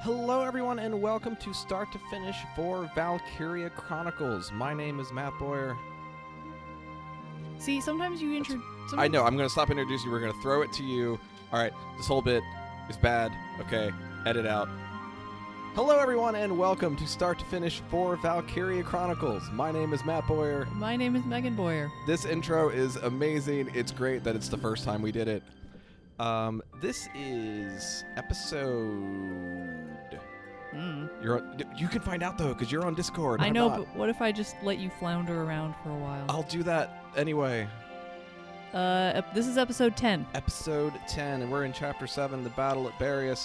Hello everyone and welcome to Start to Finish for Valkyria Chronicles. My name is Matt Bowyer. See, sometimes you introduce... I know, I'm going to stop introducing you. We're going to throw it to you. Alright, this whole bit is bad. Okay, edit out. Hello everyone and welcome to Start to Finish for Valkyria Chronicles. My name is Matt Bowyer. My name is Megan Bowyer. This intro is amazing. It's great that it's the first time we did it. This is episode... You can find out though, because you're on Discord. I know, but what if I just let you flounder around for a while? I'll do that anyway. This is episode 10. Episode 10, and we're in chapter 7, the battle at Bowyer.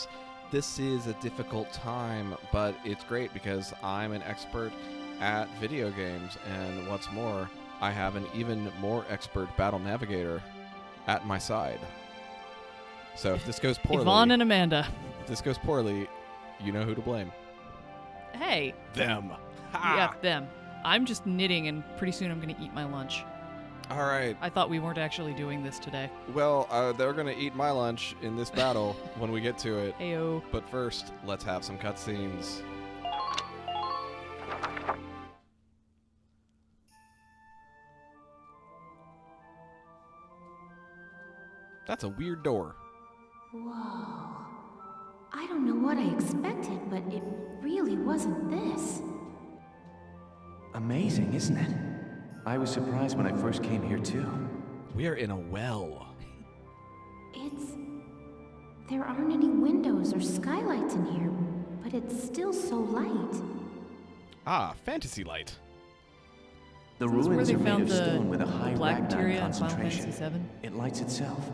This is a difficult time, but it's great because I'm an expert at video games, and what's more, I have an even more expert battle navigator at my side. So if this goes poorly... Yvonne and Amanda. If this goes poorly, you know who to blame. Hey. Them. Ha! Yeah, them. I'm just knitting, and pretty soon I'm going to eat my lunch. All right. I thought we weren't actually doing this today. Well, they're going to eat my lunch in this battle when we get to it. Ayo. But first, let's have some cutscenes. That's a weird door. Whoa. I don't know what I expected, but it really wasn't this. Amazing, isn't it? I was surprised when I first came here, too. We are in a well. There aren't any windows or skylights in here, but it's still so light. Ah, fantasy light. The Is this where ruins they are made found of stone with a high Valkyria Ragnar in Final concentration. Fantasy VII? It lights itself.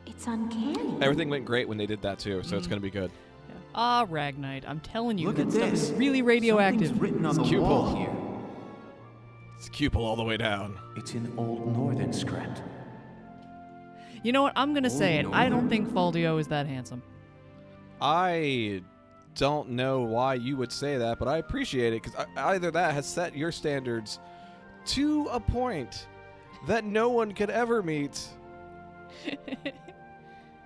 It's uncanny. Everything went great when they did that, too, so it's going to be good. Yeah. Ah, Ragnite. I'm telling you, Look that at stuff this. is really radioactive. Something's written on It's the Cupel. wall here. It's Cupel all the way down. It's in Old Northern script. You know what? I'm going to say it. no, I don't no. think Faldio is that handsome. I don't know why you would say that, but I appreciate it, because either that has set your standards to a point that no one could ever meet,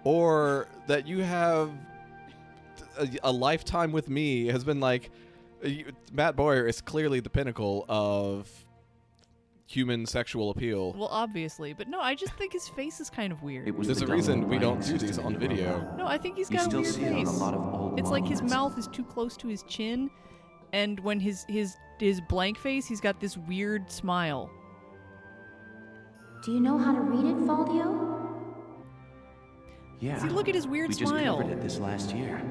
or that you have a lifetime with me has been like... Matt Bowyer is clearly the pinnacle of human sexual appeal. Well, obviously. But no, I just think his face is kind of weird. It was There's the a reason we dominant don't lighting do these system on in Rome. video. No, I think he's You got a still weird see it on face. a lot of old It's like his monuments. mouth is too close to his chin, and when his blank face, he's got this weird smile. Do you know how to read it, Faldio? Yeah. See, look at his weird we just smile. covered it this last year.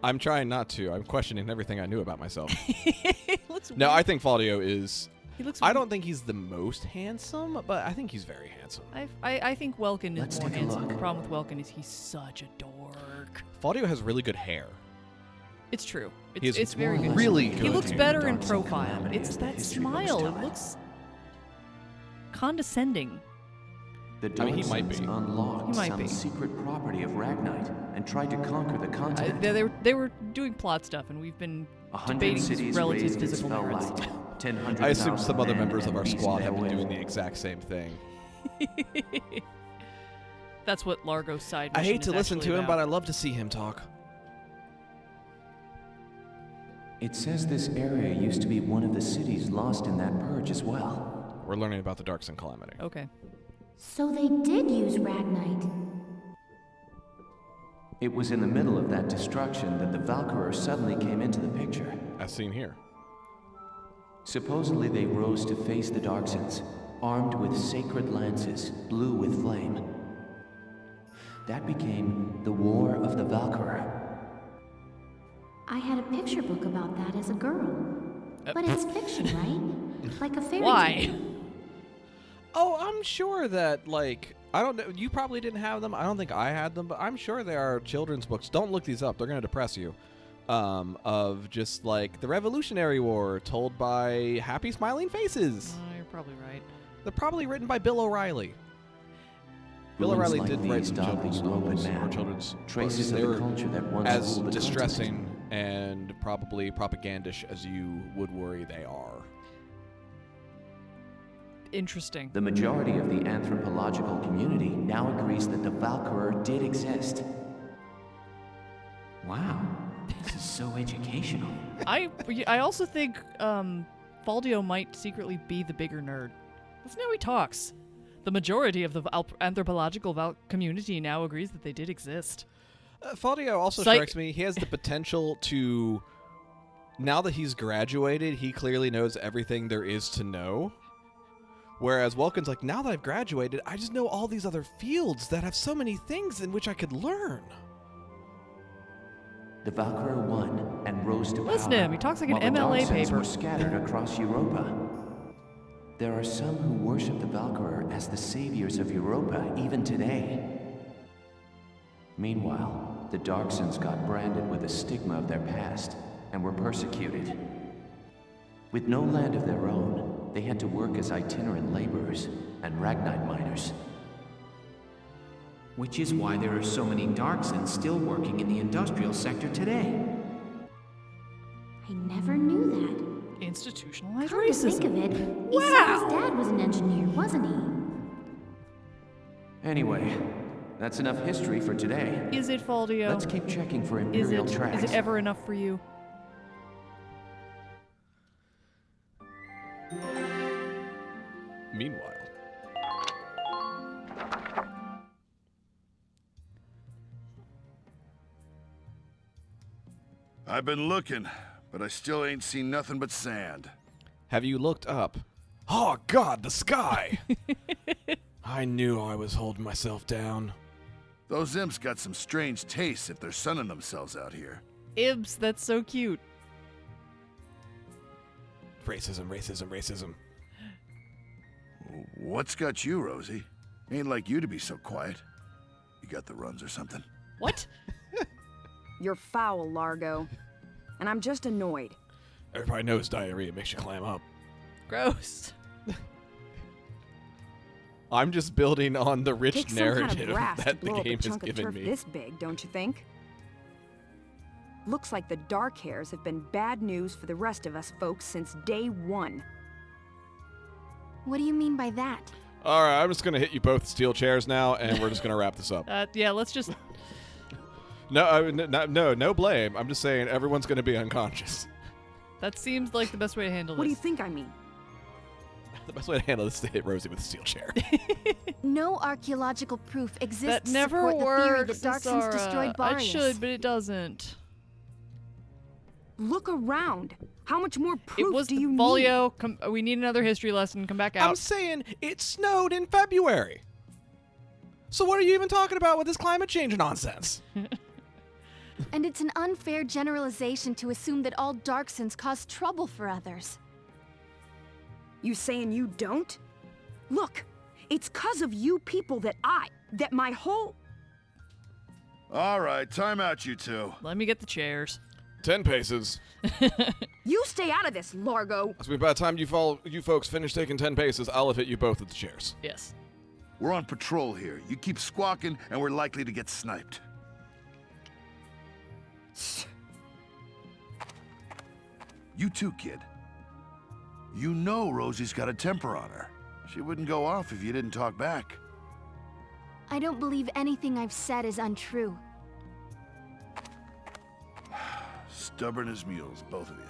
I'm trying not to. I'm questioning everything I knew about myself. He looks No, weird. I think Faldio is... He looks I weird. don't think he's the most handsome, but I think he's very handsome. I think Welkin is Let's more take a handsome. look. The problem with Welkin is he's such a dork. Faldio has really good hair. It's true. He has It's very more or good. less Really like good He looks hair. better in Darks and profile. calamity It's as the that history books smile. tell It it. looks condescending. The I mean, he might Dornsons be. unlocked He might some be. secret property of Ragnite and tried to conquer the continent. They were doing plot stuff, and we've been 100 debating his cities relative raised its physical fell merits. light. I assume 10,000 some other men members of and our beast squad have been therewith. doing the exact same thing. That's what Largo's side I mission hate to is listen actually to him, but I about. love to see him talk. It says this area used to be one of the cities lost in that purge as well. We're learning about the Darks and Calamity. Okay. So they did use Ragnite. It was in the middle of that destruction that the Valkyria suddenly came into the picture. As seen here. Supposedly they rose to face the Darksons, armed with sacred lances, blue with flame. That became the War of the Valkyria. I had a picture book about that as a girl. But it's fiction, right? Like a fairy Why? tale. Oh, I'm sure that, like, I don't know, you probably didn't have them. I don't think I had them, but I'm sure there are children's books. Don't look these up. They're going to depress you. Of just, like, the Revolutionary War told by happy, smiling faces. You're probably right. They're probably written by Bill O'Reilly. Bill Ruins O'Reilly like did write these some dot children's the European novels or map. children's Traces books. They of the were culture that once as ruled the distressing continent. and probably propagandish as you would worry they are. Interesting. The majority of the anthropological community now agrees that the Valkyria did exist. Wow, this is so educational. I also think Faldio might secretly be the bigger nerd. Listen how he talks. The majority of the anthropological community now agrees that they did exist. Faldio also strikes me, he has the potential to, now that he's graduated, he clearly knows everything there is to know. Whereas Welkin's like, now that I've graduated, I just know all these other fields that have so many things in which I could learn. The Valkyria won and rose to power. Listen to him, he talks like an while the MLA Darksons paper. were scattered across Europa. There are some who worship the Valkyria as the saviors of Europa even today. Meanwhile, the Darksons got branded with the stigma of their past and were persecuted. With no land of their own, they had to work as itinerant laborers and Ragnite miners. Which is why there are so many Darksons still working in the industrial sector today. I never knew that. Institutionalized Come to think of racism. it, Wow. Isara's dad was an engineer, wasn't he? Anyway, that's enough history for today. Is it, Faldio? Let's keep checking for Is Imperial tracks. it ever enough for you? Meanwhile. I've been looking, but I still ain't seen nothing but sand. Have you looked up? Oh, God, the sky! I knew I was holding myself down. Those imps got some strange tastes if they're sunning themselves out here. Ibs, that's so cute. Racism, racism, racism. What's got you, Rosie? Ain't like you to be so quiet. You got the runs or something? What? You're foul, Largo. And I'm just annoyed. Everybody knows diarrhea makes you clam up. Gross. I'm just building on the rich Takes some narrative kind of brass to that the blow up a game has chunk of given turf me. this big, don't you think? Looks like the dark hairs have been bad news for the rest of us folks since day one. What do you mean by that? All right, I'm just going to hit you both with steel chairs now, and we're just going to wrap this up. Yeah, let's just... No blame. I'm just saying everyone's going to be unconscious. That seems like the best way to handle What do you this. think I mean? The best way to handle this is to hit Rosie with a steel chair. No archaeological proof That exists to never support the theory works, that Darksons destroyed Sarah. Bowyer. It should, but it doesn't. Look around. How much more It proof was do the you need? Folio. We need another history lesson. Come back out. I'm saying it snowed in February. So what are you even talking about with this climate change nonsense? And it's an unfair generalization to assume that all Darksons cause trouble for others. You saying you don't? Look, it's 'cause of you people that my whole... All right, time out, you two. Let me get the chairs. 10 paces. You stay out of this, Largo. So by the time you folks finish taking 10 paces, I'll have hit you both with the chairs. Yes. We're on patrol here. You keep squawking, and we're likely to get sniped. You too, kid. You know Rosie's got a temper on her. She wouldn't go off if you didn't talk back. I don't believe anything I've said is untrue. Stubborn as mules, both of you.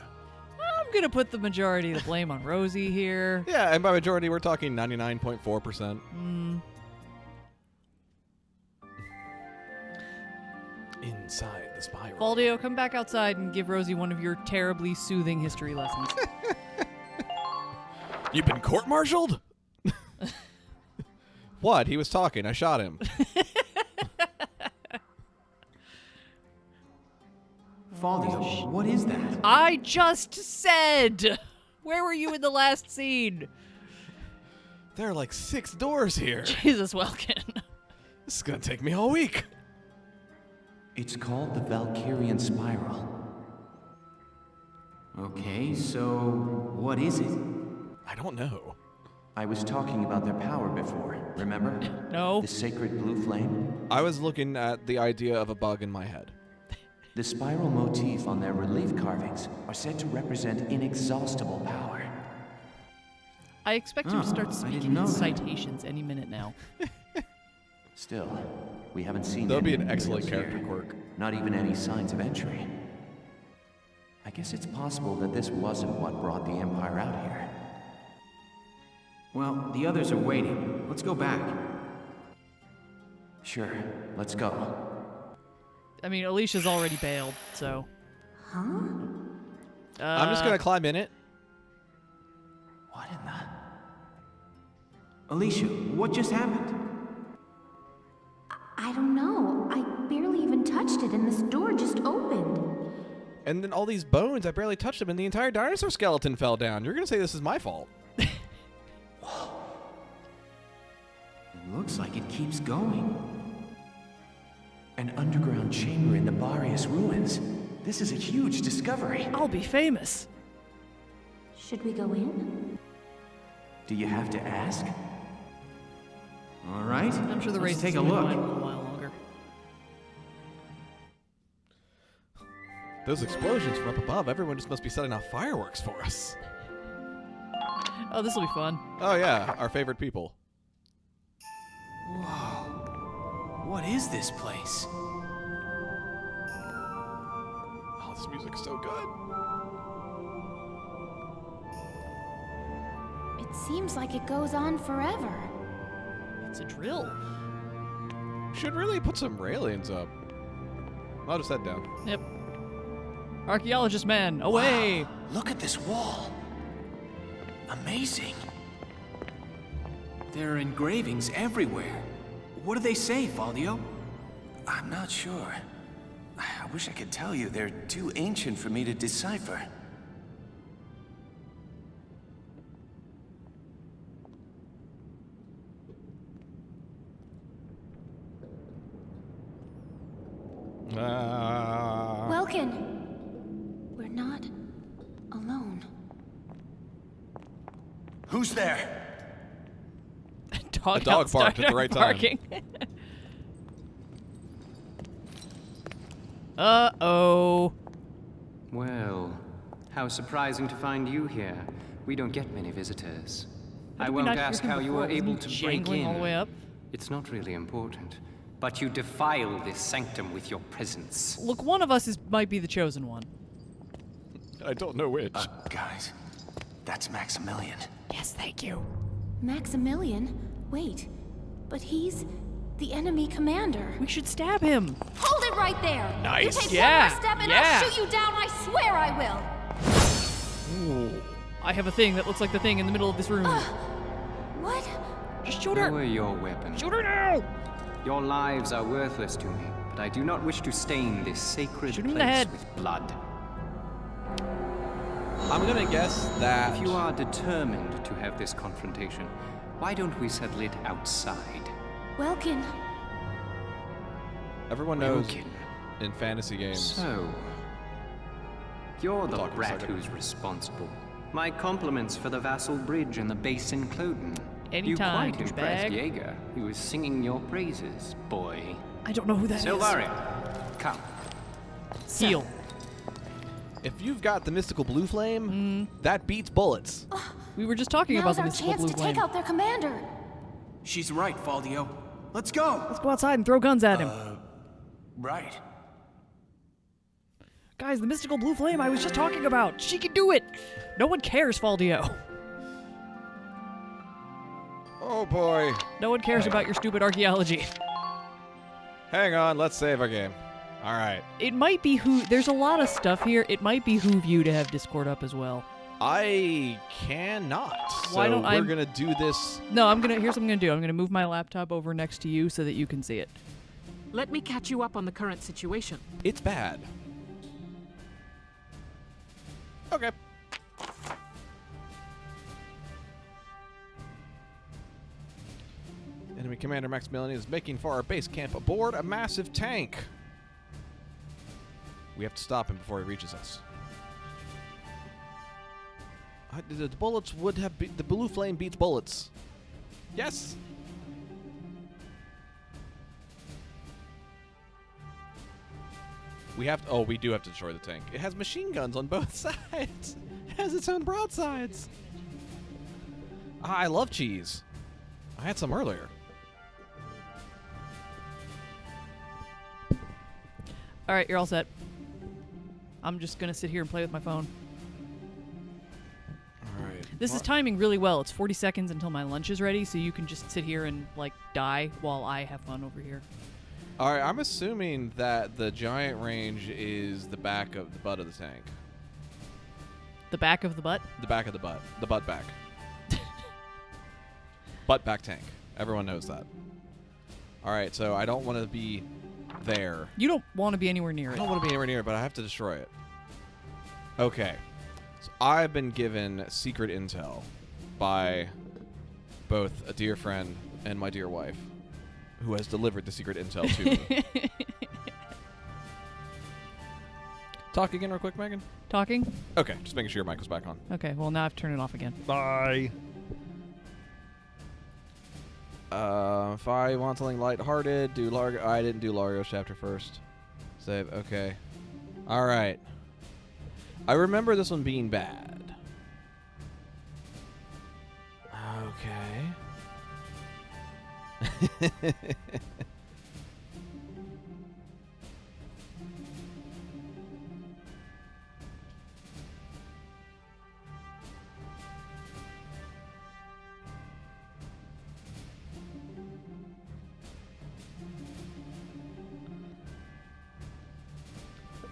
I'm going to put the majority of the blame on Rosie here. Yeah, and by majority, we're talking 99.4%. Inside the spiral. Faldio, come back outside and give Rosie one of your terribly soothing history lessons. You've been court-martialed? What? He was talking. I shot him. Faldio, what is that? I just said! Where were you in the last scene? There are like 6 doors here. Jesus, Welkin. This is going to take me all week. It's called the Valkyrian Spiral. Okay, so what is it? I don't know. I was talking about their power before, remember? No. The sacred blue flame? I was looking at the idea of a bug in my head. The spiral motif on their relief carvings are said to represent inexhaustible power. I expect him to Oh, start I speaking didn't know in that. citations any minute now. Still, we haven't seen That'll be any an excellent Imperials character here. quirk. Not even any signs of entry. I guess it's possible that this wasn't what brought the Empire out here. Well, the others are waiting. Let's go back. Sure, let's go. I mean, Alicia's already bailed, so. Huh? I'm just gonna climb in it. What in the... Alicia, what just happened? I don't know. I barely even touched it and this door just opened. And then all these bones, I barely touched them, and the entire dinosaur skeleton fell down. You're gonna say this is my fault. It looks like it keeps going. An underground chamber in the Barrius ruins. This is a huge discovery. I'll be famous. Should we go in? Do you have to ask? All right. I'm sure the Let's race take is a gonna go look. on a little while longer. Those explosions from up above, everyone just must be setting off fireworks for us. Oh, this will be fun. Oh yeah, our favorite people. Whoa. What is this place? Oh, this music's so good. It seems like it goes on forever. It's a drill. Should really put some railings up. I'll just head down. Yep. Archaeologist man, away! Wow, look at this wall. Amazing. There are engravings everywhere. What do they say, Faldio? I'm not sure. I wish I could tell you. They're too ancient for me to decipher. Welkin! We're not alone. Who's there? Dog A dog out barked at the started right time. barking. Uh-oh. Well, how surprising to find you here. We don't get many visitors. How I did we won't not hear ask him how you before? were able Wasn't to he break jangling in. all the way up? It's not really important. But you defile this sanctum with your presence. Look, one of us might be the chosen one. I don't know which. Guys, that's Maximilian. Yes, thank you. Maximilian? Wait, but he's the enemy commander. We should stab him. Hold it right there! Nice. You take Yeah, one more step and yeah. I'll shoot you down, I swear I will! Ooh. I have a thing that looks like the thing in the middle of this room. What? Just shoot her. Lower your weapon. Shoot her now! Your lives are worthless to me, but I do not wish to stain this sacred Shoot him in place the head. with blood. I'm gonna guess that. If you are determined to have this confrontation, why don't we settle it outside? Welkin, Everyone knows Welkin. in fantasy games. So, you're the Talk for a brat second. who's responsible. My compliments for the Vassal Bridge and the base in Cloden. Anytime, You quite impressed douchebag. Jaeger. He was singing your praises, boy. I don't know who that is. Silvarian, come. Seal. If you've got the mystical blue flame, that beats bullets. We were just talking now's about the our mystical chance blue to flame. take out their commander. She's right, Faldio. Let's go! Let's go outside and throw guns at him. Right. Guys, the mystical blue flame I was just talking about. She can do it. No one cares, Faldio. Oh boy. No one cares about your stupid archaeology. Hang on, let's save our game. All right. It might be there's a lot of stuff here. It might behoove you to have Discord up as well. I cannot. Why so don't I- we're gonna do this. No, here's what I'm gonna do. I'm gonna move my laptop over next to you so that you can see it. Let me catch you up on the current situation. It's bad. Okay. Enemy Commander Maximilian is making for our base camp aboard a massive tank. We have to stop him before he reaches us. The bullets would have the blue flame beats bullets. Yes. We do have to destroy the tank. It has machine guns on both sides. It has its own broadsides. I love cheese. I had some earlier. All right, you're all set. I'm just gonna sit here and play with my phone. All right. This is timing really well. It's 40 seconds until my lunch is ready, so you can just sit here and like die while I have fun over here. All right, I'm assuming that the giant range is the back of the butt of the tank. The back of the butt? The back of the butt. The butt back. Butt back tank. Everyone knows that. All right, so I don't want to be there. You don't want to be anywhere near I it. don't want to be anywhere near it, but I have to destroy it. Okay. So I've been given secret intel by both a dear friend and my dear wife, who has delivered the secret intel to me. Talk again real quick, Megan. Talking? Okay, just making sure your mic was back on. Okay, well now I've turned it off again. Bye. If I want something lighthearted, do Largo. I didn't do Largo's chapter first. Save. Okay. All right. I remember this one being bad. Okay.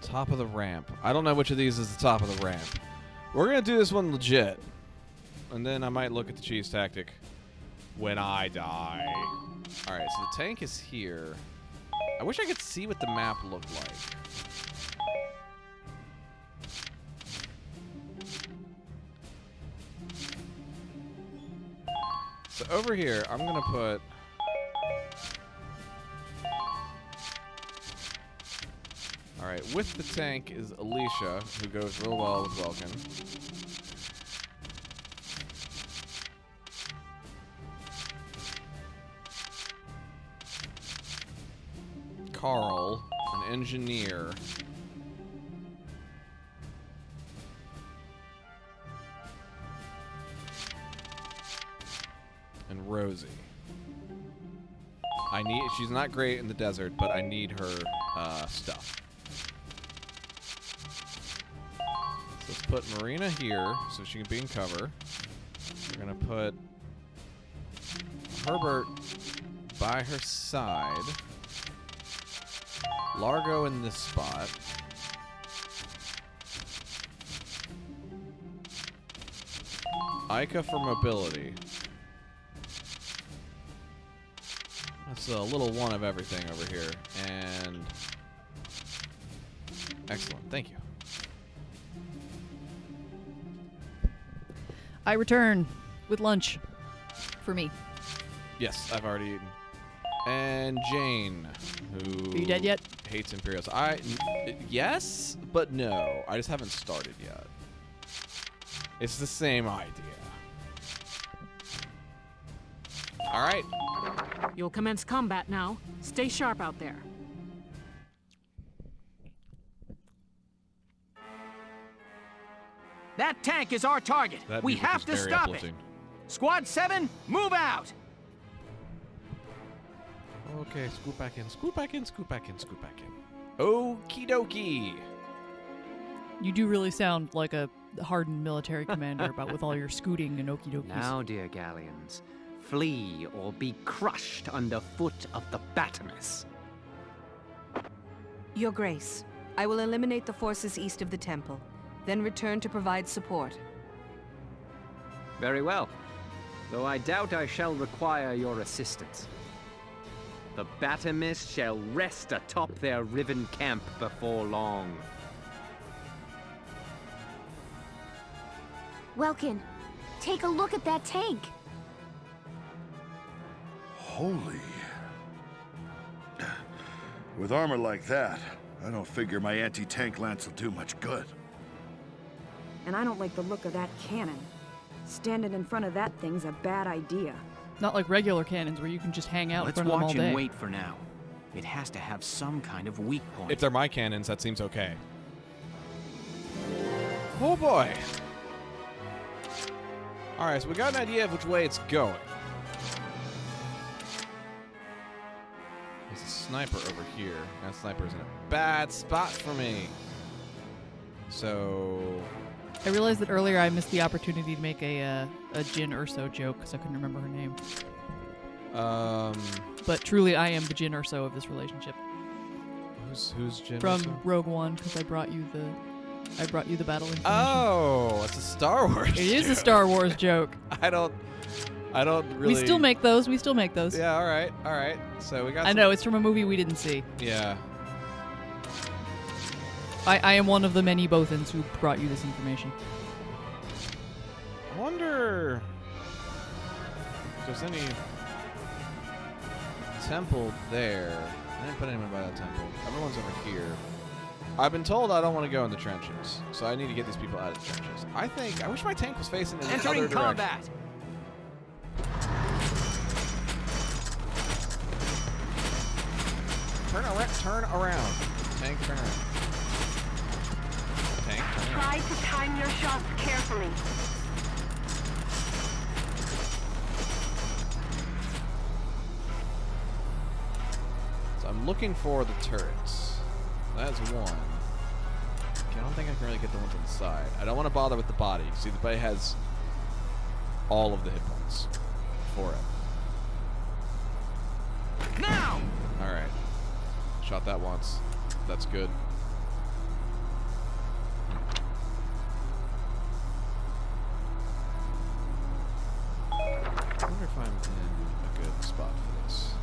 Top of the ramp. I don't know which of these is the top of the ramp. We're going to do this one legit. And then I might look at the cheese tactic when I die. Alright, so the tank is here. I wish I could see what the map looked like. So over here, I'm going to put... Alright, with the tank is Alicia, who goes real well with Welkin. Carl, an engineer. And Rosie. She's not great in the desert, but I need her stuff. So let's put Marina here so she can be in cover. We're gonna put Herbert by her side. Largo in this spot. Ica for mobility. That's a little one of everything over here. And excellent. Thank you. I return with lunch for me. Yes, I've already eaten. And Jane, who Are you dead yet? hates Imperials. Yes, but no. I just haven't started yet. It's the same idea. All right. You'll commence combat now. Stay sharp out there. That tank is our target. That We music have is to very stop uplifting. it. Squad 7, move out! Okay, scoot back in, scoot back in, scoot back in, scoot back in. Okie dokie. You do really sound like a hardened military commander about with all your scooting and okie dokies. Now, dear galleons, flee or be crushed underfoot of the Batamus. Your Grace, I will eliminate the forces east of the temple, then return to provide support. Very well, though I doubt I shall require your assistance. The Batamis shall rest atop their riven camp before long. Welkin, take a look at that tank. Holy. With armor like that, I don't figure my anti-tank lance will do much good. And I don't like the look of that cannon. Standing in front of that thing's a bad idea. Not like regular cannons where you can just hang out Let's in front of them all watch day. and wait for now. It has to have some kind of weak point. If they're my cannons, that seems okay. Oh boy. Alright, so we got an idea of which way it's going. This is sniper over here. That sniper's in a bad spot for me. So... I realized that earlier I missed the opportunity to make a Jin Urso joke because I couldn't remember her name. But truly, I am the Jin Urso of this relationship. Who's Jin From Urso? Rogue One, because I brought you the battle information. Oh, it's a Star Wars It is joke. a Star Wars joke. I don't really... We still make those. Yeah, all right. So we got I know, it's from a movie we didn't see. Yeah. I am one of the many Bothans who brought you this information. I wonder if there's any temple there. I didn't put anyone by that temple. Everyone's over here. I've been told I don't want to go in the trenches, so I need to get these people out of the trenches. I wish my tank was facing in the other direction. combat. Turn around. Tank, turn around. Tank, turn around. Try to time your shots carefully. So I'm looking for the turrets. That's one. Okay, I don't think I can really get the ones inside. I don't want to bother with the body. See, the body has all of the hit points for it. Now! Alright. Shot that once. That's good. I wonder if I'm in a good spot for this.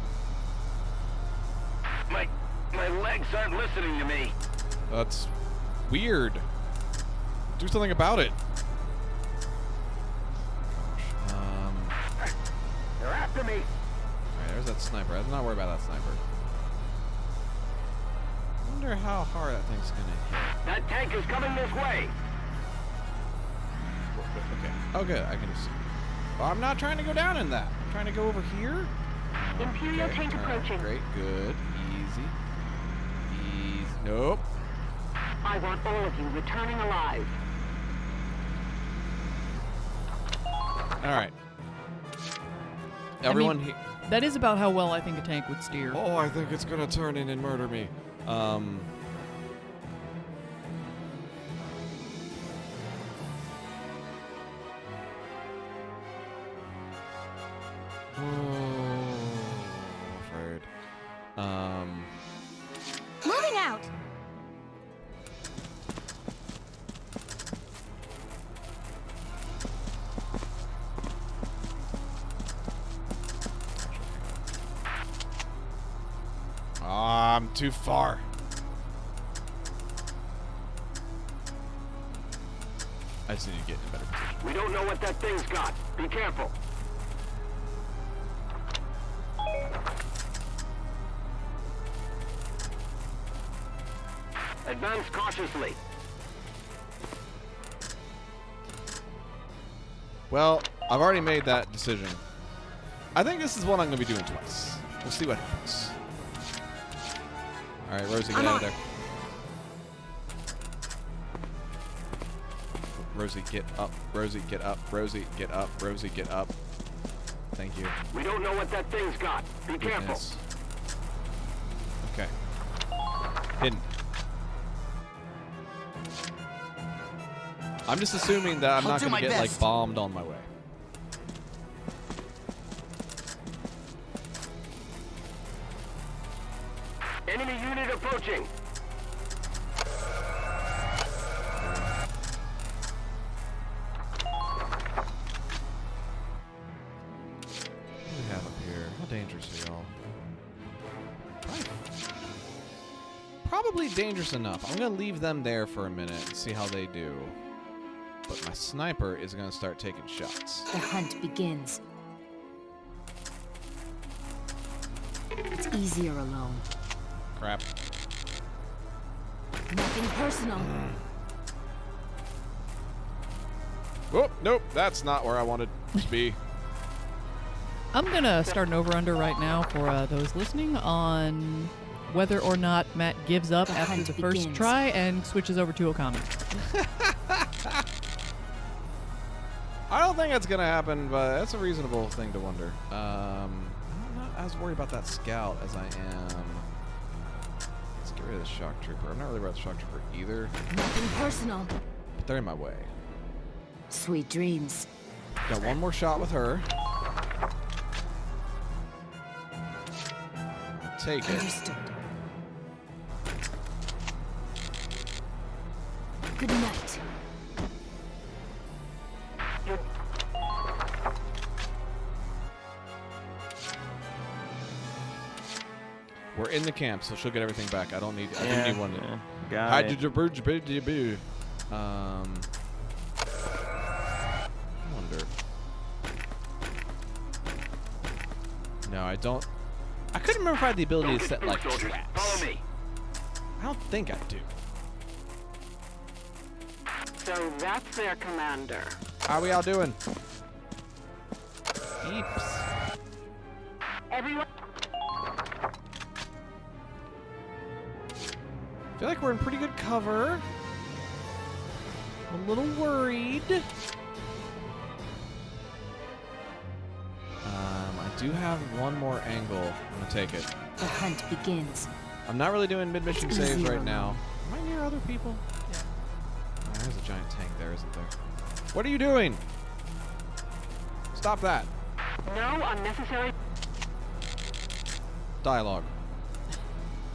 My legs aren't listening to me. That's weird. Do something about it. Gosh. They're after me. Alright, there's that sniper. I'm not worried about that sniper. I wonder how hard that thing's gonna hit. That tank is coming this way. Okay. Oh, good. I can just... Well, I'm not trying to go down in that. I'm trying to go over here. Imperial tank turn around. approaching. Great. Good. Easy. Easy. Nope. I want all of you returning alive. Alright. Everyone here... That is about how well I think a tank would steer. Oh, I think it's gonna turn in and murder me. Afraid. Moving out. I'm too far. I just need to get in a better position. We don't know what that thing's got. Be careful. Advance cautiously. Well, I've already made that decision. I think this is what I'm going to be doing twice. We'll see what happens. All right, Rosie, get out of there. Rosie, get up. Rosie, get up. Rosie, get up. Rosie, get up. Thank you. We don't know what that thing's got. Be careful. Goodness. Okay. Hidden. I'm just assuming that I'm not going to get like bombed on my way. Enemy unit approaching. What do we have up here? How dangerous are y'all? Probably dangerous enough. I'm going to leave them there for a minute and see how they do. But my sniper is going to start taking shots. The hunt begins. It's easier alone. Crap. Nothing personal. Oh, nope. That's not where I wanted to be. I'm gonna start an over-under right now for those listening on whether or not Matt gives up The after hunt the first begins. try and switches over to Okami. I don't think it's going to happen, but that's a reasonable thing to wonder. I'm not as worried about that scout as I am rid of the shock trooper. I'm not really about the shock trooper either, Nothing personal. but they're in my way. Sweet dreams. Got one more shot with her. Take it. Understood. Good night. We're in the camp, so she'll get everything back. I don't need. I didn't need one. Got it. I wonder. No, I don't. I couldn't remember if I had the ability to set like traps. Follow me. I don't think I do. So that's their commander. How we all doing? Heaps. Everyone. Feel like we're in pretty good cover. I'm a little worried. I do have one more angle. I'm gonna take it. The hunt begins. I'm not really doing mid-mission saves Zero. right now. Am I near other people? Yeah. Oh, there's a giant tank there, isn't there? What are you doing? Stop that. No unnecessary. Dialogue.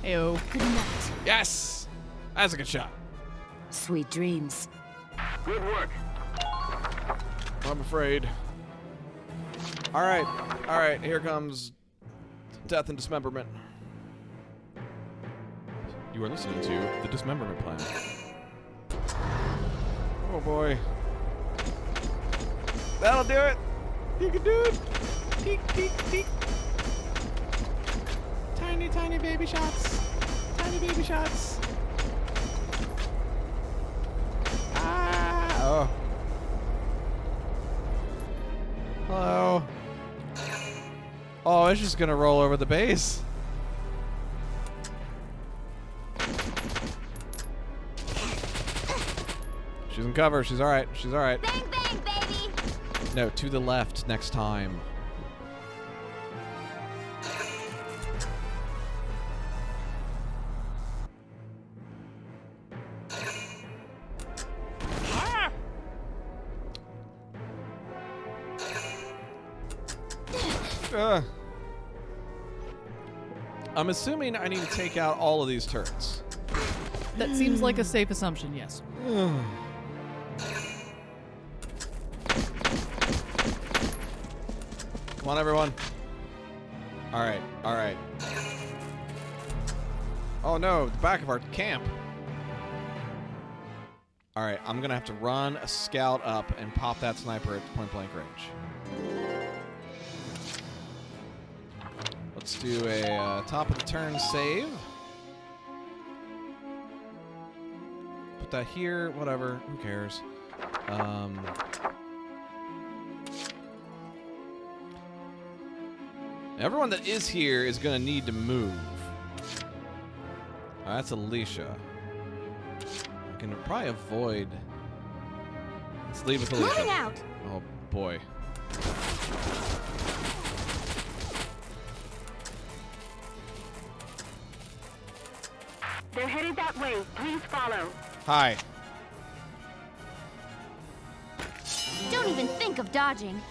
Heyo. Good night. Yes! That's a good shot. Sweet dreams. Good work. I'm afraid. Alright, here comes death and dismemberment. You are listening to the Dismemberment Plan. Oh boy. That'll do it! You can do it! Peek, peek, peek. Tiny, tiny baby shots. Tiny baby shots. Ah! Oh. Hello. Oh, it's just gonna roll over the base. She's in cover. She's alright. She's alright. Bang, bang, baby. No, to the left next time. I'm assuming I need to take out all of these turrets. That seems like a safe assumption, yes. Come on, everyone. Alright, alright. Oh no, the back of our camp. Alright, I'm gonna have to run a scout up and pop that sniper at point blank range. Let's do a top of the turn save. Put that here, whatever, who cares. Everyone that is here is going to need to move. That's Alicia. I can probably avoid. Let's leave with Alicia. Moving out. Oh boy. They're headed that way. Please follow. Hi. Don't even think of dodging.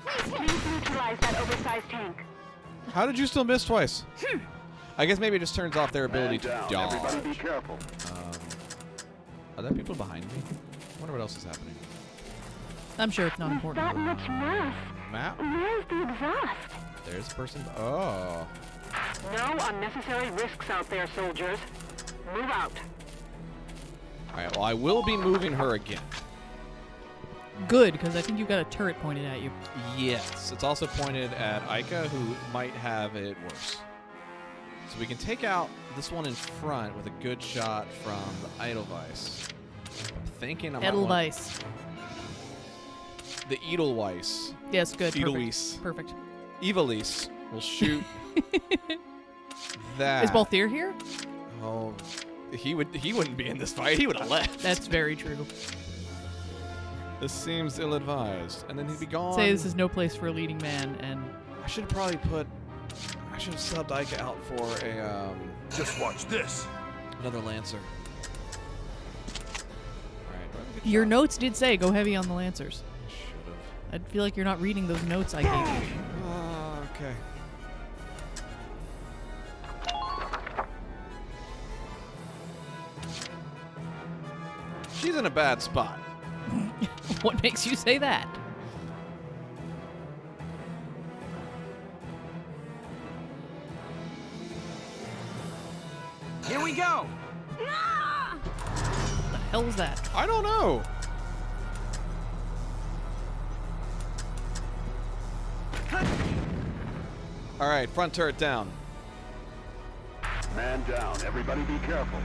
Please neutralize that oversized tank. How did you still miss twice? I guess maybe it just turns off their ability to dodge. Everybody be careful. Are there people behind me? I wonder what else is happening. I'm sure it's not important. That much worse. Map? Where's the exhaust? There's a person. Oh. No unnecessary risks out there, soldiers. Move out. Alright, well, I will be moving her again. Good, because I think you've got a turret pointed at you. Yes. It's also pointed at Ica, who might have it worse. So we can take out this one in front with a good shot from the Edelweiss. I'm thinking I might want Edelweiss. the Edelweiss. Yes, good. Edelweiss. Perfect. Evilise will shoot that. Is Balthier here? Oh, he wouldn't be in this fight. He would have left. That's very true. This seems ill-advised. And then he'd be gone. Say this is no place for a leading man, and I should have probably put... I should have subbed Ike out for a Just watch this. another Lancer. Alright, do I have a good Your shot? notes did say go heavy on the Lancers. Should have. I feel like you're not reading those notes I gave you. Okay. She's in a bad spot. What makes you say that? Here we go! What the hell was that? I don't know. All right, front turret down. Man down. Everybody be careful.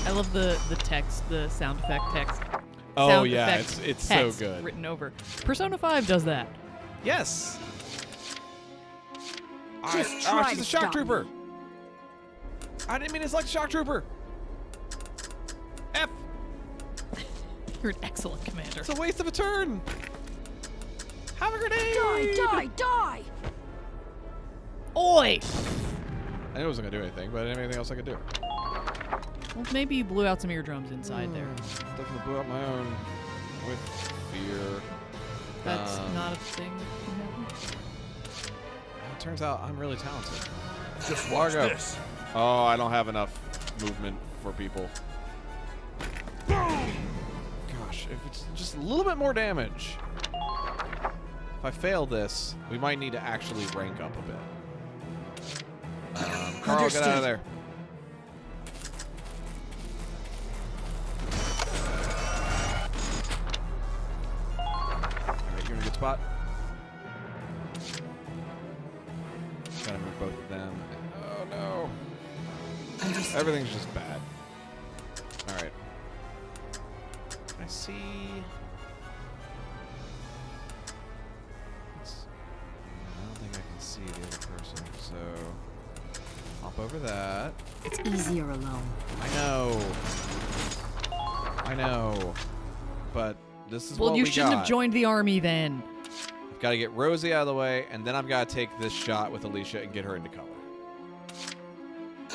I love the text, the sound effect text. Oh Sound yeah, effect it's so text good. Written over. Persona 5 does that. Yes. Just try she's to a shock stop trooper. me. I didn't mean to select shock trooper. F. You're an excellent commander. It's a waste of a turn. Have a grenade. Die! Die! Oi! I knew it wasn't gonna do anything, but anything else I could do. Well, maybe you blew out some eardrums inside there. Definitely blew up my own with fear. That's not a thing that can happen. It turns out I'm really talented. Just watch Largo. this. Oh, I don't have enough movement for people. Gosh, if it's just a little bit more damage. If I fail this, we might need to actually rank up a bit. Carl, get out of there. Alright, you're in a good spot. Gotta move both of them. Oh no. Everything's just bad. Alright. I see. I don't think I can see the other person, so hop over that. It's easier alone. I know. But this is Well, what you we shouldn't got. have joined the army then. I've got to get Rosie out of the way, and then I've got to take this shot with Alicia and get her into cover.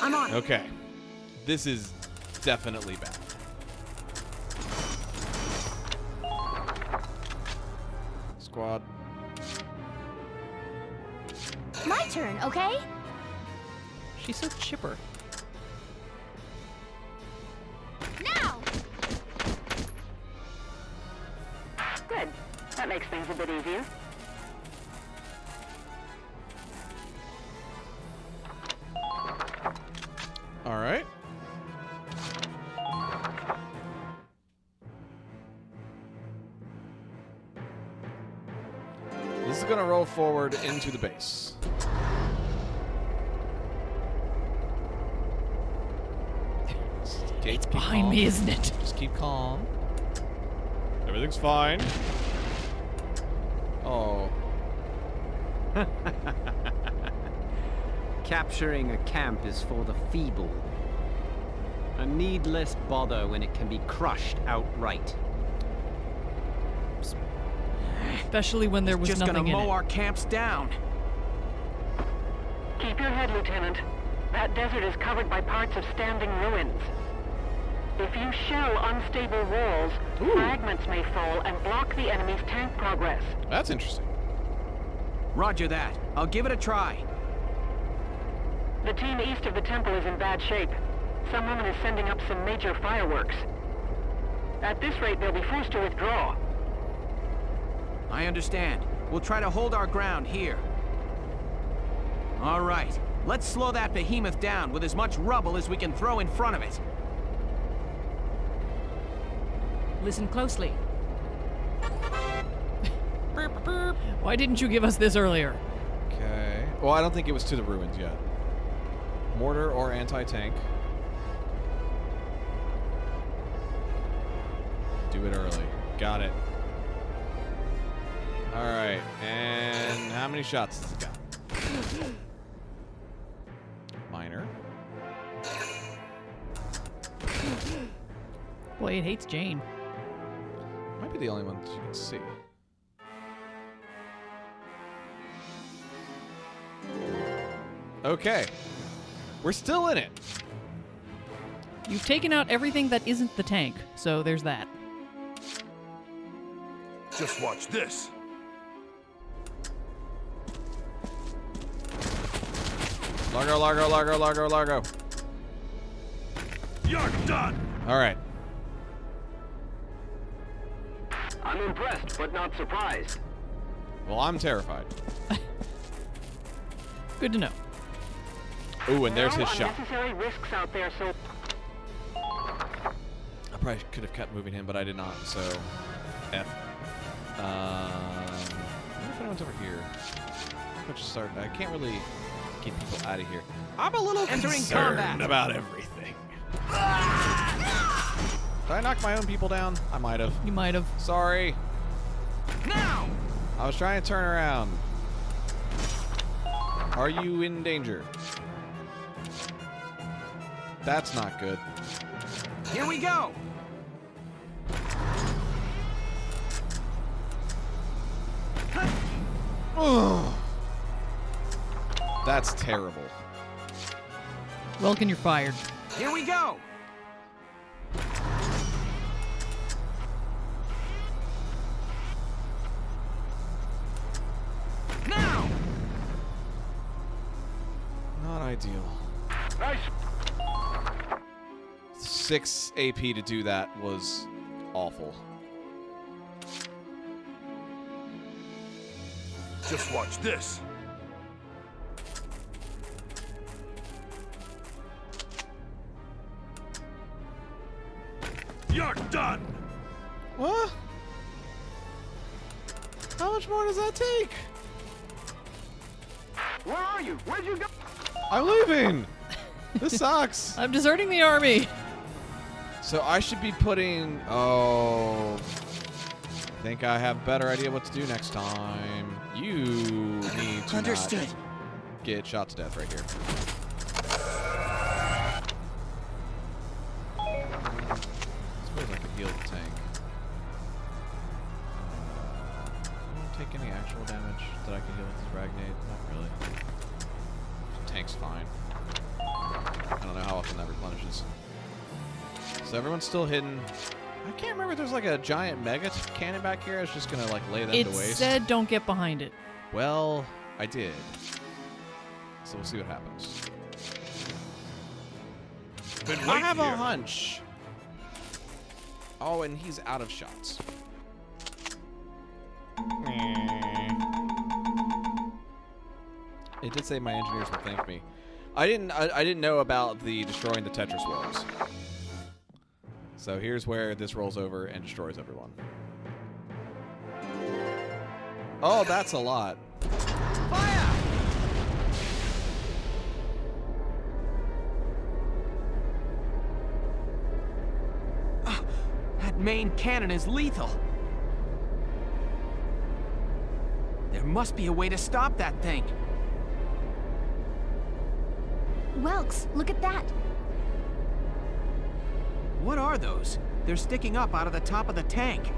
I'm on it. Okay. This is definitely bad. Squad. My turn, okay? She's so chipper. Now! Good. That makes things a bit easier. All right. This is going to roll forward into the base. It's behind me, isn't it? Just keep calm. Everything's fine. Oh. Capturing a camp is for the feeble. A needless bother when it can be crushed outright. Especially when there was Just nothing gonna in mow it. our camps down. Keep your head, Lieutenant. That desert is covered by parts of standing ruins. If you shell unstable walls, fragments may fall and block the enemy's tank progress. That's interesting. Roger that. I'll give it a try. The team east of the temple is in bad shape. Some woman is sending up some major fireworks. At this rate, they'll be forced to withdraw. I understand. We'll try to hold our ground here. All right. Let's slow that behemoth down with as much rubble as we can throw in front of it. Listen closely. Why didn't you give us this earlier? Okay. Well, I don't think it was to the ruins yet. Mortar or anti-tank. Do it early. Got it. All right. And how many shots has it got? Minor. Boy, it hates Jane. Might be the only one that you can see. Okay. We're still in it. You've taken out everything that isn't the tank, so there's that. Just watch this. Largo, Largo, Largo, Largo, Largo. You're done. All right. I'm impressed, but not surprised. Well, I'm terrified. Good to know. Ooh, and there's No his shot. unnecessary risks out there, so I probably could have kept moving him, but I did not, so F. I wonder if anyone's over here. I'll just start. I can't really get people out of here. I'm a little Entering concerned combat. about everything. Did I knock my own people down? I might have. You might have. Sorry. Now! I was trying to turn around. Are you in danger? That's not good. Here we go! Ugh. That's terrible. Welkin, you're fired. Here we go! Now! Not ideal. Nice. 6 AP to do that was awful. Just watch this. You're done. What? How much more does that take? Where are you? Where'd you go? I'm leaving. This sucks. I'm deserting the army. So I should be putting. Oh, I think I have a better idea what to do next time. You need to Understood. not get shot to death right here. I suppose I could heal the tank. Don't take any actual damage that I can heal with this Ragnade. Not really. Tank's fine. I don't know how often that replenishes. So everyone's still hidden. I can't remember if there's like a giant mega cannon back here. I was just gonna like lay them It to waste. said don't get behind it. Well, I did. So we'll see what happens. I have a hunch. Oh, and he's out of shots. It did say my engineers will thank me. I didn't know about the destroying the Tetris walls. So here's where this rolls over and destroys everyone. Oh, that's a lot. Fire! That main cannon is lethal. There must be a way to stop that thing. Welks, look at that. What are those? They're sticking up out of the top of the tank.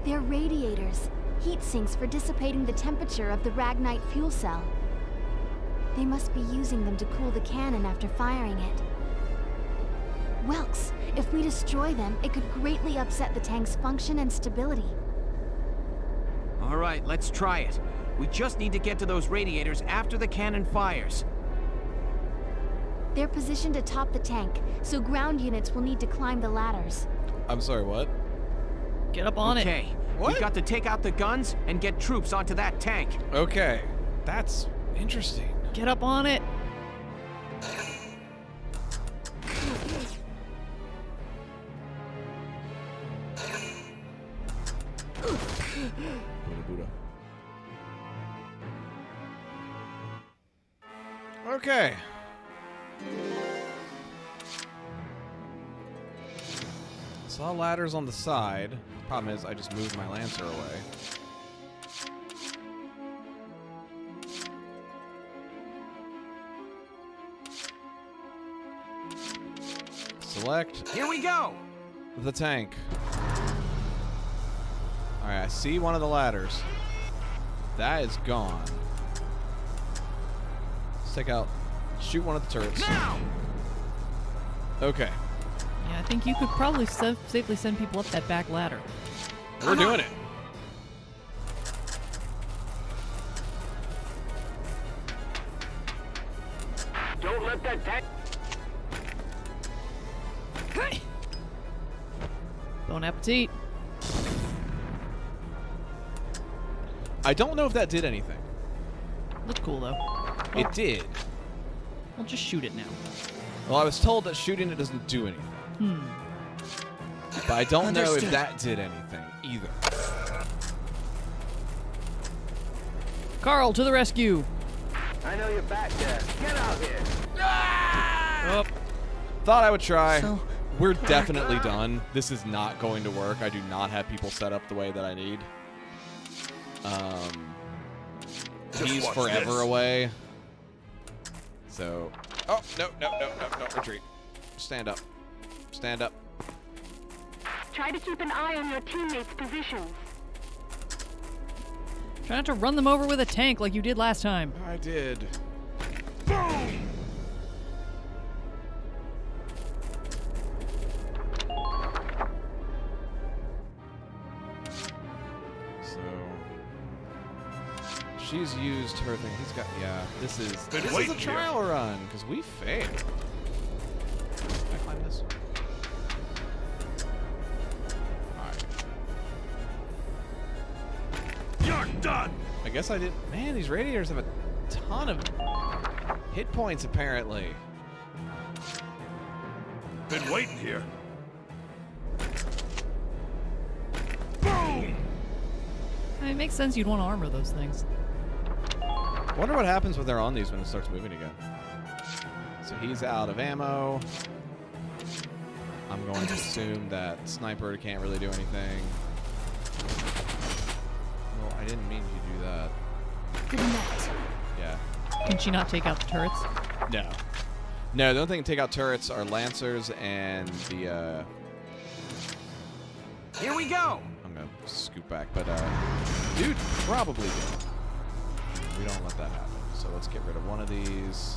They're radiators, heat sinks for dissipating the temperature of the Ragnite fuel cell. They must be using them to cool the cannon after firing it. Welks, if we destroy them, it could greatly upset the tank's function and stability. All right, let's try it. We just need to get to those radiators after the cannon fires. They're positioned atop the tank, so ground units will need to climb the ladders. I'm sorry, what? Get up on it. Okay, What? we've got to take out the guns and get troops onto that tank. Okay. That's interesting. Get up on it. Buddha. Okay. Saw ladders on the side. Problem is, I just moved my Lancer away. Select Here we go! the tank. Alright, I see one of the ladders. That is gone. shoot one of the turrets. Now! Okay. Yeah, I think you could probably safely send people up that back ladder. We're doing it. Don't let that tank... Bon appetit. I don't know if that did anything. Looked cool, though. It did. We'll just shoot it now. Well, I was told that shooting it doesn't do anything. But I don't know if that did anything either. Carl, to the rescue! I know you're back there. Get out here. Oh, thought I would try. We're definitely done. This is not going to work. I do not have people set up the way that I need. He's forever away. So, oh, no, retreat. Stand up. Stand up. Try to keep an eye on your teammates' positions. Try not to run them over with a tank like you did last time. I did. Boom! So, she's used her thing. He's got, yeah, this is a trial run, because we failed. Can I climb this? Alright. You're done! I guess I didn't. Man, these radiators have a ton of hit points, apparently. Been waiting here. Boom! I mean, it makes sense you'd want to armor those things. I wonder what happens when they're on these when it starts moving again. So he's out of ammo. I'm going to assume that sniper can't really do anything. Well, I didn't mean to do that. Good night. Yeah. Can she not take out the turrets? No. No, the only thing that can take out turrets are Lancers and the, Here we go! I'm gonna scoot back, but, dude, probably good. We don't let that happen. So let's get rid of one of these.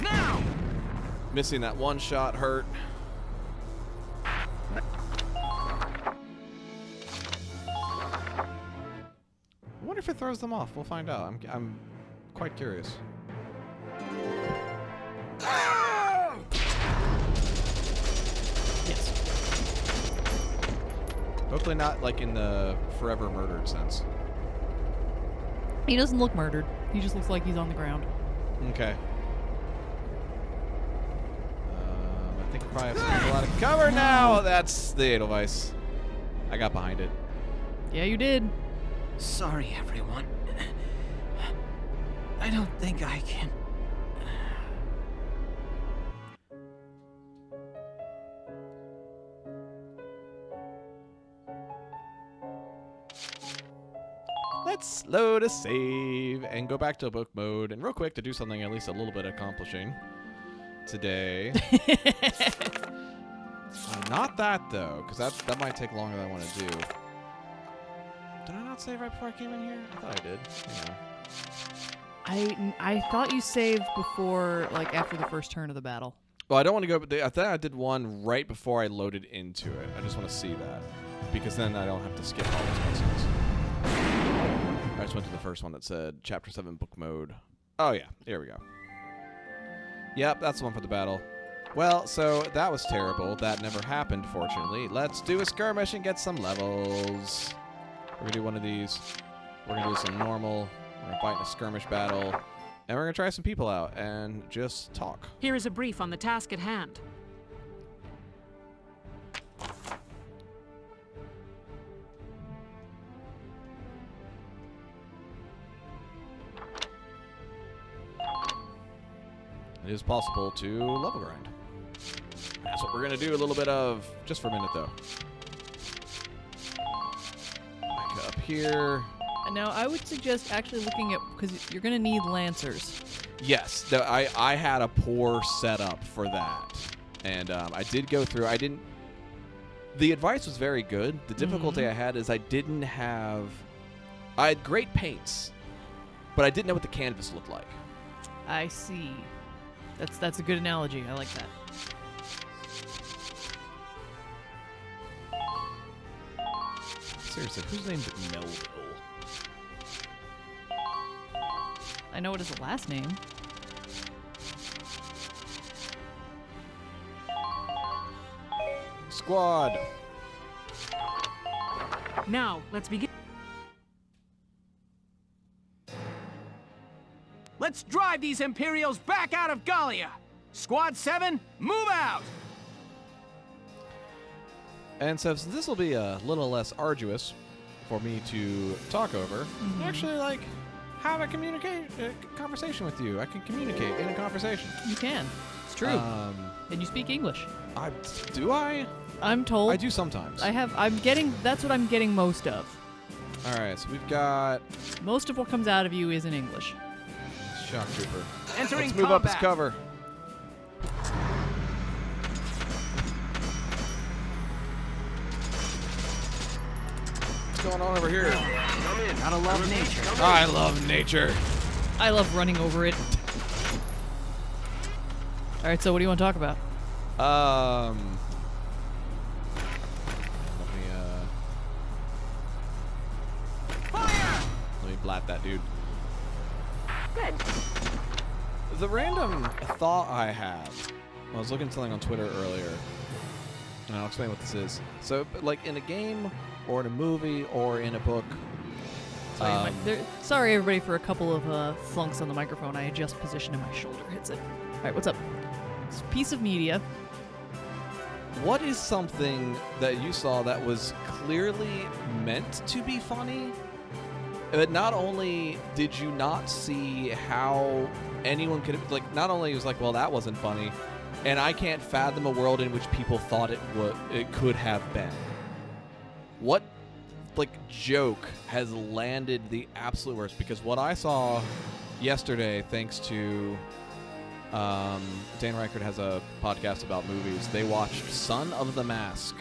Now! Missing that one shot hurt. I wonder if it throws them off. We'll find out. I'm quite curious. Yes. Hopefully not like in the forever murdered sense. He doesn't look murdered. He just looks like he's on the ground. Okay. I think we probably have some people out of cover now. That's the Edelweiss. I got behind it. Yeah, you did. Sorry, everyone. I don't think I can... Let's load a save and go back to book mode. And real quick, to do something at least a little bit accomplishing today. Not that, though, because that might take longer than I want to do. Did I not save right before I came in here? I thought I did. Yeah. I thought you saved before, like, after the first turn of the battle. Well, I don't want to go, but I thought I did one right before I loaded into it. I just want to see that, because then I don't have to skip all those cutscenes. I just went to the first one that said Chapter 7 book mode. Oh, yeah. Here we go. Yep, that's the one for the battle. Well, so that was terrible. That never happened, fortunately. Let's do a skirmish and get some levels. We're going to do one of these. We're going to do some normal. We're going to fight in a skirmish battle. And we're going to try some people out and just talk. Here is a brief on the task at hand. It is possible to level grind. That's what we're going to do a little bit of, just for a minute, though. Like up here. Now, I would suggest actually looking at, because you're going to need Lancers. Yes, I had a poor setup for that. And I did go through, the advice was very good. The difficulty I had is I had great paints, but I didn't know what the canvas looked like. I see. That's a good analogy. I like that. Seriously, who's named Melville? I know it is a last name. Squad. Now, let's begin. Let's drive these Imperials back out of Gallia! Squad 7, move out! And so since this will be a little less arduous for me to talk over, I actually have a conversation with you. I can communicate in a conversation. You can. It's true. And you speak English. Do I? I'm told. I do sometimes. That's what I'm getting most of. All right, so we've got Most of what comes out of you is in English. Shock Trooper. Entering Let's move up his combat. cover. What's going on over here? Gotta love nature. I love nature. I love running over it. All right, so what do you want to talk about? Let me blat that dude. Good. The random thought I had, I was looking at something on Twitter earlier, and I'll explain what this is. So, like in a game, or in a movie, or in a book. Sorry, everybody, for a couple of flunks on the microphone. I adjust position and my shoulder hits it. All right, what's up? It's a piece of media. What is something that you saw that was clearly meant to be funny, but not only did you not see how anyone could, not only was like, well, that wasn't funny, and I can't fathom a world in which people thought it could have been. What, joke has landed the absolute worst? Because what I saw yesterday, thanks to Dan Reichert has a podcast about movies. They watched Son of the Mask.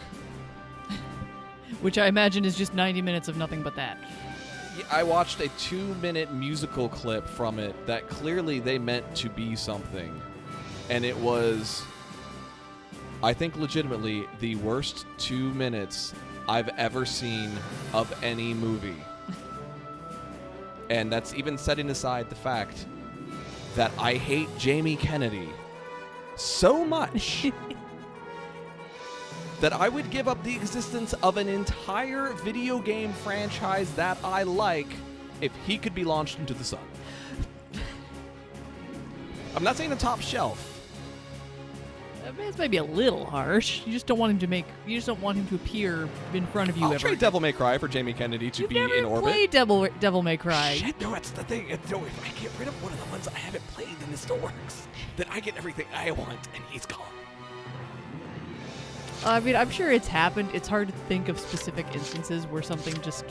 Which I imagine is just 90 minutes of nothing but that. Yeah, I watched a 2-minute musical clip from it that clearly they meant to be something. And it was, I think legitimately, the worst 2 minutes I've ever seen of any movie. And that's even setting aside the fact that I hate Jamie Kennedy so much that I would give up the existence of an entire video game franchise that I like if he could be launched into the sun. I'm not saying the top shelf. It's maybe a little harsh. You just don't want him to appear in front of you I'll ever. trade Devil May Cry for Jamie Kennedy to be in orbit. Played Devil May Cry. Shit, no, that's the thing. No, if I get rid of one of the ones I haven't played and it still works, then I get everything I want and he's gone. I mean, I'm sure it's happened. It's hard to think of specific instances where something just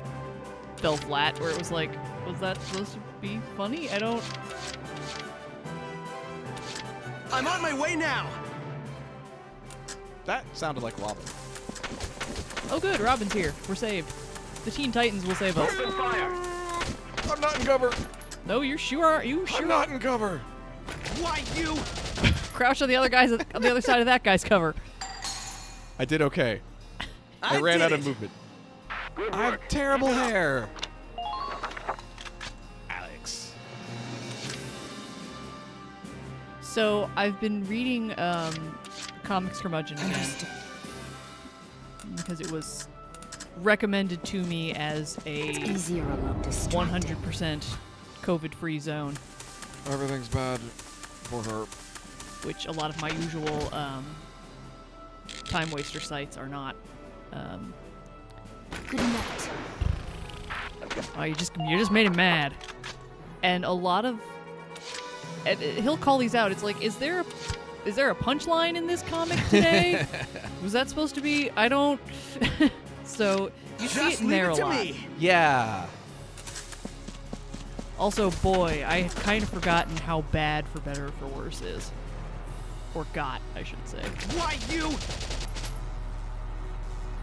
fell flat, where it was like, was that supposed to be funny? I'm on my way now! That sounded like Robin. Oh good, Robin's here. We're saved. The Teen Titans will save us. Open fire! I'm not in cover. No, you sure are. I'm not in cover. Why you? Crouch on the other side of that guy's cover. I did okay. I ran out of movement. Good I have work. terrible hair. Alex. So I've been reading Comics Curmudgeon again because it was recommended to me as a 100% COVID-free zone. Everything's bad for her. Which a lot of my usual time waster sites are not. Good night. Oh, you just made him mad. And a lot of he'll call these out. It's like, is there a punchline in this comic today? Was that supposed to be? I don't. So you see it in there a lot. Yeah. Also, boy, I had kind of forgotten how bad For Better or For Worse is. Or got, I should say. Why you?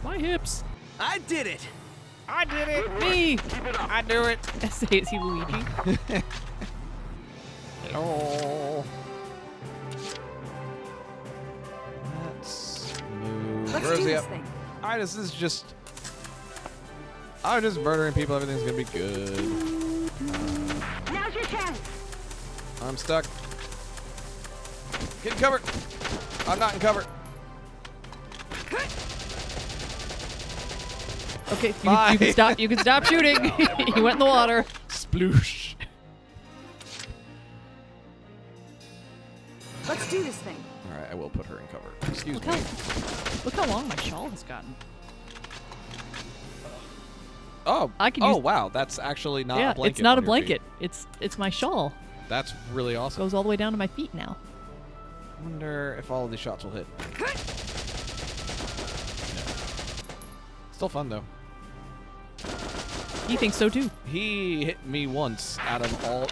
My hips. I did it! I did it. Me. Keep it up. I do it. Say, is he Luigi? Oh. Let's Rosie do this up. thing. Alright, this is just... I'm just murdering people. Everything's gonna be good. Now's your chance. I'm stuck. Get in cover. I'm not in cover. Okay, you can stop. You can stop shooting. He went in the water. Sploosh. Let's do this thing. All right, I will put her in cover. Excuse Look me. look how long my shawl has gotten. Oh, I can oh use- wow, that's actually not Yeah, a blanket. it's not on a your blanket. It's my shawl. feet. That's really awesome. Goes all the way down to my feet now. I wonder if all of these shots will hit. No. Still fun though. He thinks so too. He hit me once out of all.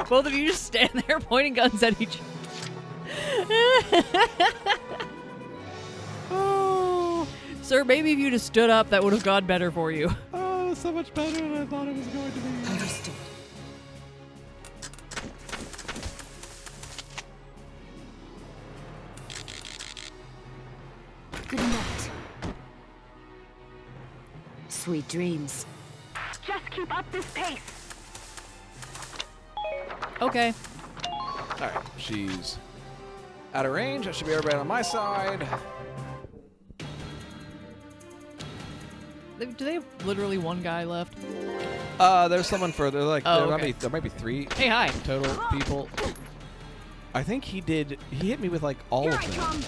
Both of you just stand there pointing guns at each other. Oh. Sir, maybe if you just stood up, that would have gone better for you. Oh, so much better than I thought it was going to be. Understood. Good night. Sweet dreams. Just keep up this pace. Okay. All right, she's out of range. That should be everybody on my side. Do they have literally one guy left? There's someone further. Like Oh, there might be 3 Hey, hi. total people. I think he hit me with like all Here of I them. come.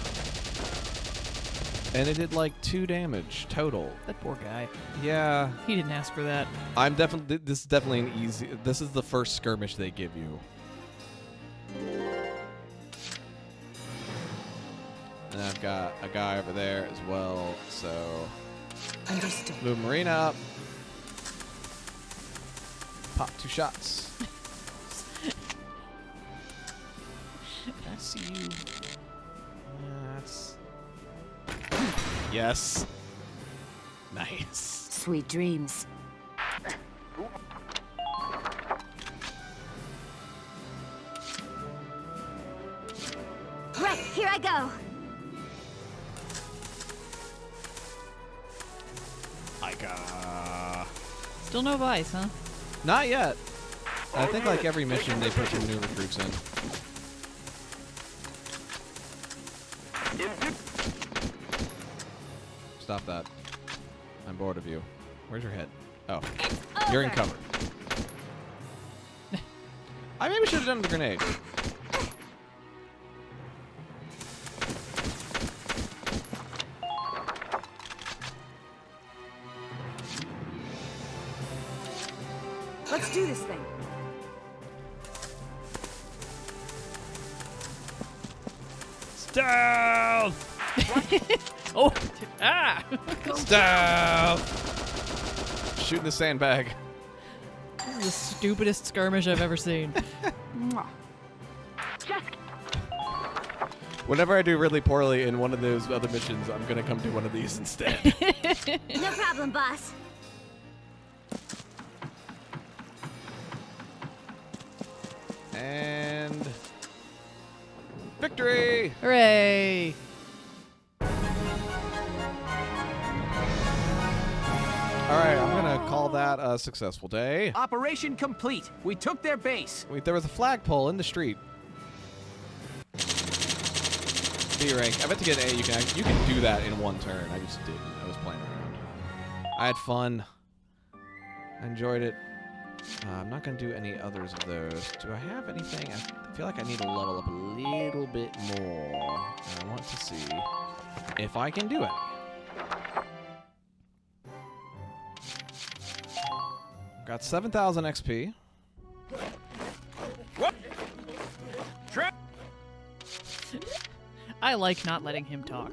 And it did like 2 damage total. That poor guy. Yeah. He didn't ask for that. This is definitely an easy, this is the first skirmish they give you. And I've got a guy over there as well, so Understood. move Marina up. Pop 2 shots. I see you. That's... Yes. Nice. Sweet dreams. Right, here I go. Still no vice, huh? Not yet. I think like every mission they put some new recruits in. Stop that. I'm bored of you. Where's your head? Oh. You're in cover. I maybe should have done the grenade. Let's do this thing. Stealth! Oh, ah! Stealth! Shooting the sandbag. This is the stupidest skirmish I've ever seen. Mwah. Whenever I do really poorly in one of those other missions, I'm gonna come do one of these instead. No problem, boss. And victory! Hooray! All right, I'm gonna call that a successful day. Operation complete. We took their base. Wait, there was a flagpole in the street. B rank. I meant to get an A. You can do that in one turn. I just didn't. I was playing around. I had fun. I enjoyed it. I'm not gonna do any others of those. Do I have anything? I feel like I need to level up a little bit more. And I want to see if I can do it. Got 7,000 XP. I like not letting him talk.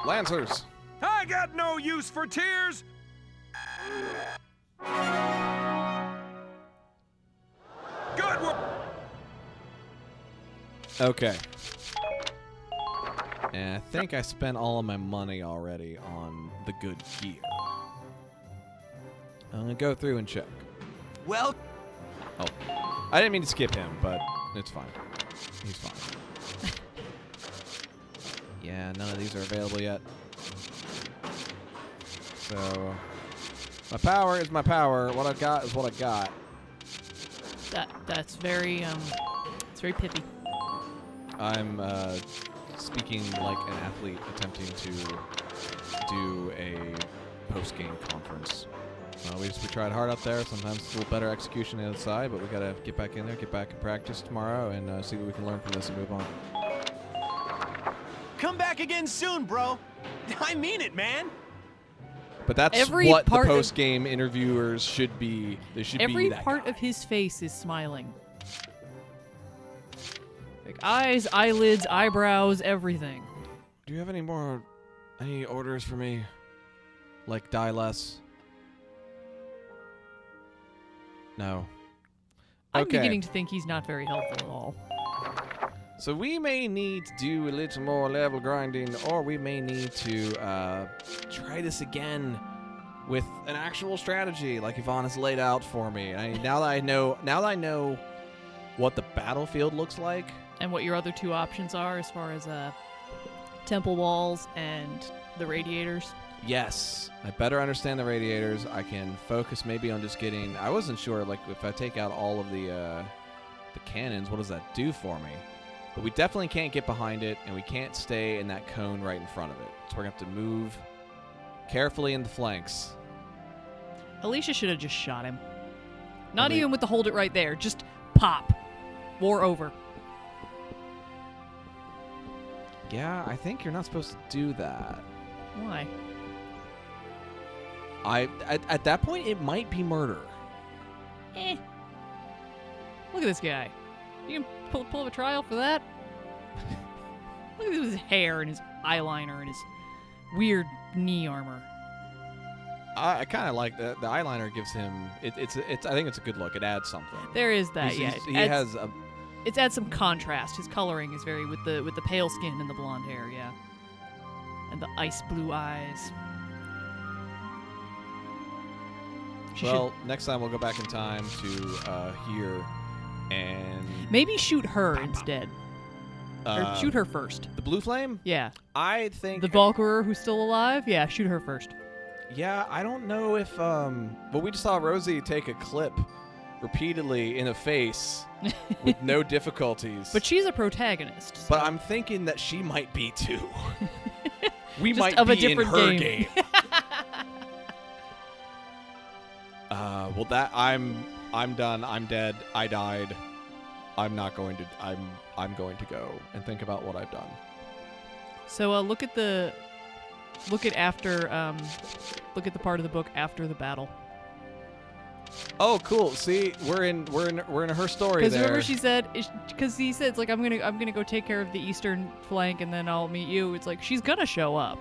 Lancers. I got no use for tears. Good work. Okay. And I think I spent all of my money already on the good gear. I'm gonna go through and check. Well... Oh. I didn't mean to skip him, but it's fine. He's fine. Yeah, none of these are available yet. So, my power is my power. What I've got is what I got. That's very, it's very pithy. I'm, speaking like an athlete attempting to do a post-game conference. We tried hard out there. Sometimes it's a little better execution on the other side, but we got to get back in there, get back and practice tomorrow, and see what we can learn from this and move on. Come back again soon, bro. I mean it, man. But that's Every what the part of- post-game interviewers should be. They should be Every that part guy. of his face is smiling. Like eyes, eyelids, eyebrows, everything. Do you have any orders for me? Like die less? No. I'm Okay. beginning to think he's not very helpful at all. So we may need to do a little more level grinding, or we may need to try this again with an actual strategy, like Yvonne has laid out for me. Now that I know what the battlefield looks like, And what your other two options are as far as temple walls and the radiators. yes, I better understand the radiators. I can focus maybe on just getting. I wasn't sure, like, if I take out all of the cannons, what does that do for me? But we definitely can't get behind it, and we can't stay in that cone right in front of it. So we're going to have to move carefully in the flanks. Alicia should have just shot him. Not Ali- even with the hold it right there. Just pop. War over. Yeah, I think you're not supposed to do that. Why? At that point, it might be murder. Eh. Look at this guy. You can pull up a trial for that? Look at his hair and his eyeliner and his weird knee armor. I kind of like the eyeliner gives him. It's. I think it's a good look. It adds something. There is that, He yeah. has a. It adds some contrast. His coloring is very with the pale skin and the blonde hair, yeah. And the ice blue eyes. Well, next time we'll go back in time to here, and maybe shoot her instead. Or shoot her first. The blue flame? Yeah. I think The Valkyria who's still alive? Yeah, shoot her first. Yeah, I don't know if well, we just saw Rosie take a clip repeatedly in the face with no difficulties. But she's a protagonist. But I'm thinking that she might be too. We Just might of a be in different her game. Well, that I'm done. I'm dead. I died. I'm not going to. I'm going to go and think about what I've done. So look at the part of the book after the battle. Oh, cool. See, we're in her story there. Because remember she said, because he said it's like I'm gonna go take care of the eastern flank and then I'll meet you. It's like she's gonna show up.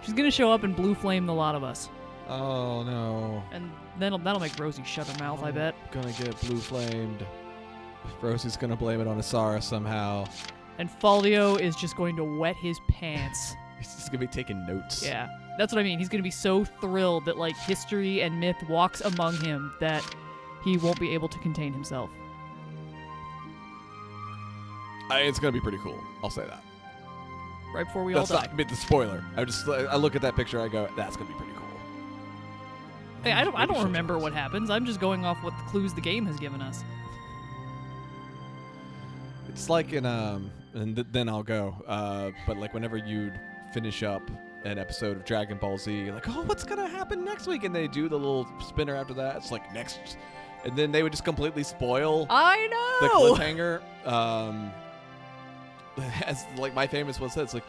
She's gonna show up and blue flame the lot of us. Oh no. And that'll make Rosie shut her mouth. I bet. Gonna get blue flamed. Rosie's gonna blame it on Asara somehow. And Faldio is just going to wet his pants. He's just gonna be taking notes. Yeah, that's what I mean. He's gonna be so thrilled that like history and myth walks among him that he won't be able to contain himself. It's gonna be pretty cool. I'll say that. Right before we That's all die. not the spoiler. I look at that picture. I go, that's gonna be pretty cool. Hey, I don't remember what happens. I'm just going off what the clues the game has given us. It's like in then I'll go. But like whenever you'd finish up an episode of Dragon Ball Z, you're like, oh, what's gonna happen next week? And they do the little spinner after that. It's like next, and then they would just completely spoil. I The know. cliffhanger. As like my famous one says, like,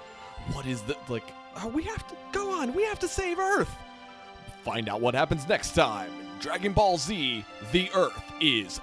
what is the like? Oh, we have to go on. We have to save Earth. Find out what happens next time. Dragon Ball Z: The Earth is